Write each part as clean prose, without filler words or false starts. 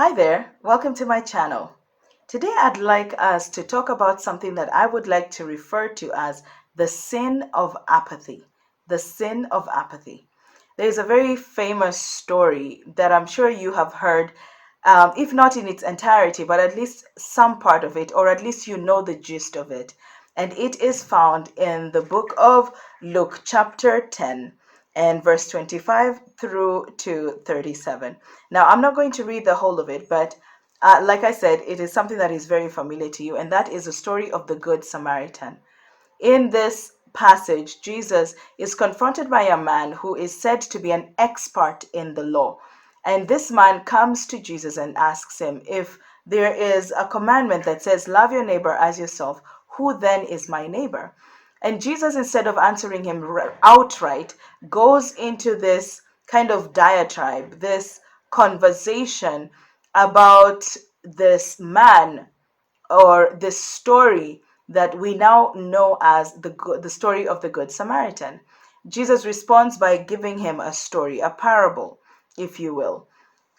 Hi there, welcome to my channel. Today I'd like us to talk about something that I would like to refer to as the sin of apathy. The sin of apathy. There's a very famous story that I'm sure you have heard, if not in its entirety, but at least some part of it, or at least you know the gist of it. And it is found in the book of Luke, chapter 10 and verse 25 through to 37. Now, I'm not going to read the whole of it, but like I said, it is something that is very familiar to you, and that is the story of the Good Samaritan. In this passage, Jesus is confronted by a man who is said to be an expert in the law. And this man comes to Jesus and asks him, if there is a commandment that says, love your neighbor as yourself, who then is my neighbor? And Jesus, instead of answering him outright, goes into this kind of diatribe, this conversation about this man, or this story that we now know as the story of the Good Samaritan. Jesus responds by giving him a story, a parable, if you will.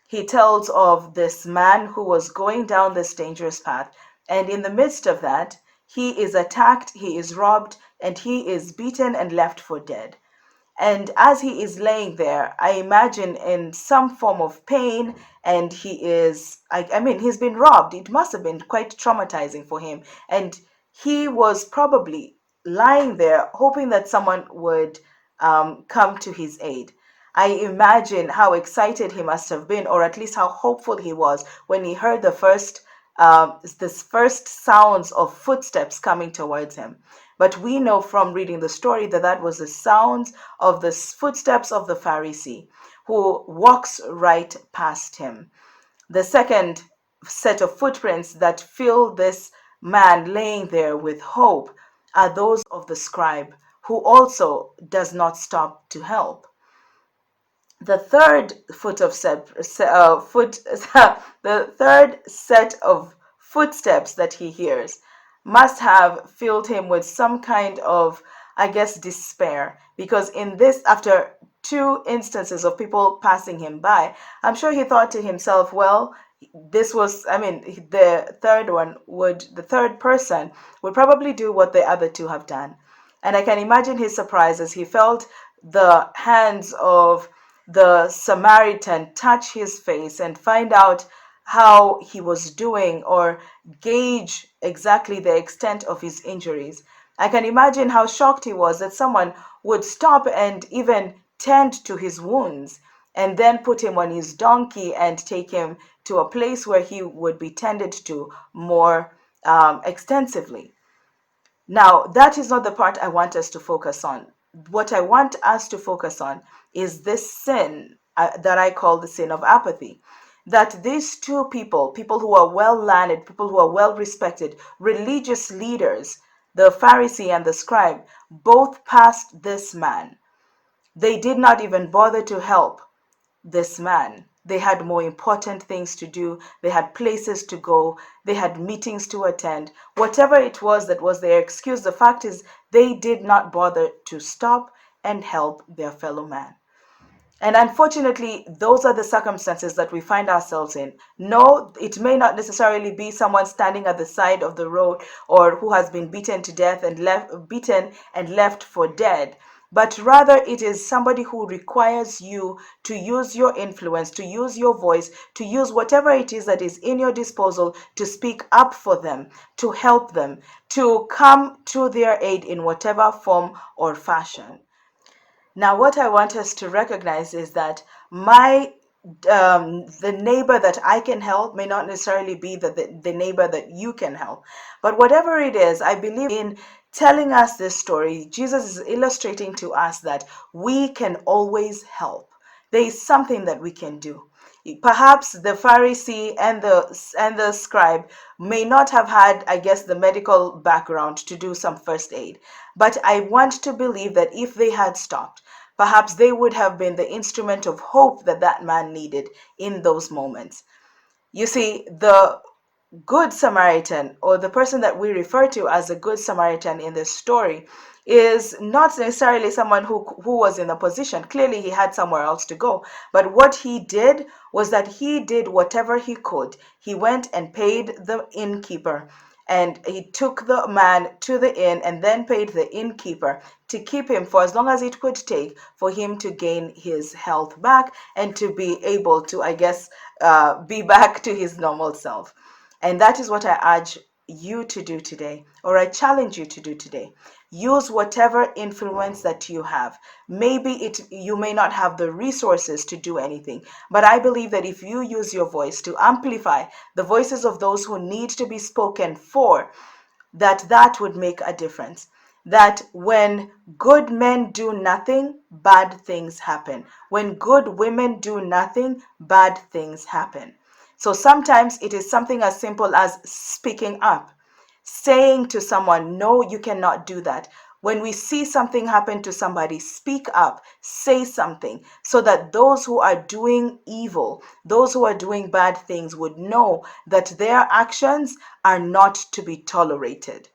He tells of this man who was going down this dangerous path, and in the midst of that, he is attacked, he is robbed, and he is beaten and left for dead. And as he is laying there, I imagine in some form of pain, and I mean, he's been robbed. It must have been quite traumatizing for him. And he was probably lying there hoping that someone would come to his aid. I imagine how excited he must have been, or at least how hopeful he was when he heard this first sounds of footsteps coming towards him. But we know from reading the story that that was the sounds of the footsteps of the Pharisee who walks right past him. The second set of footprints that fill this man laying there with hope are those of the scribe, who also does not stop to help. The third the third set of footsteps that he hears must have filled him with some kind of, I guess, despair, because in this, after two instances of people passing him by, I'm sure he thought to himself, well, this was, I mean, the third person would probably do what the other two have done. And I can imagine his surprise as he felt the hands of the Samaritan touch his face and find out how he was doing, or gauge exactly the extent of his injuries. I can imagine how shocked he was that someone would stop and even tend to his wounds, and then put him on his donkey and take him to a place where he would be tended to more extensively. Now, that is not the part I want us to focus on. What I want us to focus on is this sin that I call the sin of apathy. That these two people who are well learned, people who are well respected, religious leaders, the Pharisee and the scribe, both passed this man. They did not even bother to help this man. They had more important things to do. They had places to go. They had meetings to attend. Whatever it was that was their excuse, the fact is they did not bother to stop and help their fellow man. And unfortunately, those are the circumstances that we find ourselves in. No, it may not necessarily be someone standing at the side of the road, or who has been beaten to death and left for dead. But rather, it is somebody who requires you to use your influence, to use your voice, to use whatever it is that is in your disposal to speak up for them, to help them, to come to their aid in whatever form or fashion. Now, what I want us to recognize is that the neighbor that I can help may not necessarily be the neighbor that you can help. But whatever it is, I believe in telling us this story, Jesus is illustrating to us that we can always help. There is something that we can do. Perhaps the Pharisee and the scribe may not have had, I guess, the medical background to do some first aid. But I want to believe that if they had stopped, perhaps they would have been the instrument of hope that that man needed in those moments. You see, the Good Samaritan, or the person that we refer to as a Good Samaritan in this story, is not necessarily someone who was in a position. Clearly, he had somewhere else to go. But what he did was that he did whatever he could. He went and paid the innkeeper, and he took the man to the inn and then paid the innkeeper to keep him for as long as it could take for him to gain his health back and to be able to, I guess, be back to his normal self. And that is what I urge you to do today, or I challenge you to do today. Use whatever influence that you have. Maybe you may not have the resources to do anything, but I believe that if you use your voice to amplify the voices of those who need to be spoken for, that would make a difference. That when good men do nothing, bad things happen. When good women do nothing, bad things happen. So sometimes it is something as simple as speaking up, saying to someone, no, you cannot do that. When we see something happen to somebody, speak up, say something, so that those who are doing evil, those who are doing bad things would know that their actions are not to be tolerated.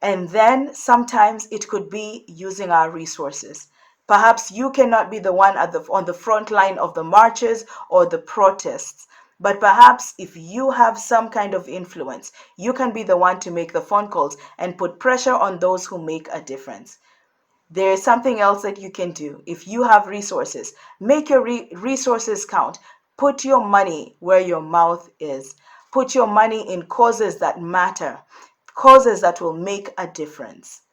And then sometimes it could be using our resources. Perhaps you cannot be the one on the front line of the marches or the protests, but perhaps if you have some kind of influence, you can be the one to make the phone calls and put pressure on those who make a difference. There is something else that you can do. If you have resources, make your resources count. Put your money where your mouth is. Put your money in causes that matter, causes that will make a difference.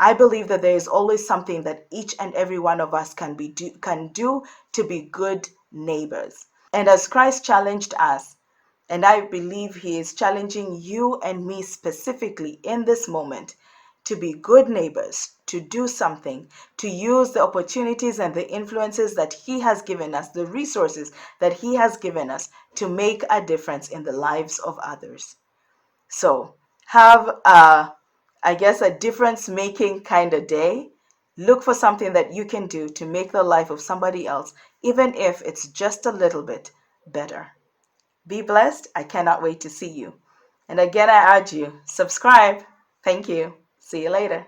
I believe that there is always something that each and every one of us can do to be good neighbors. And as Christ challenged us, and I believe he is challenging you and me specifically in this moment to be good neighbors, to do something, to use the opportunities and the influences that he has given us, the resources that he has given us to make a difference in the lives of others. So have I guess, a difference making kind of day. Look for something that you can do to make the life of somebody else, even if it's just a little bit better. Be blessed. I cannot wait to see you. And again, I urge you, subscribe. Thank you. See you later.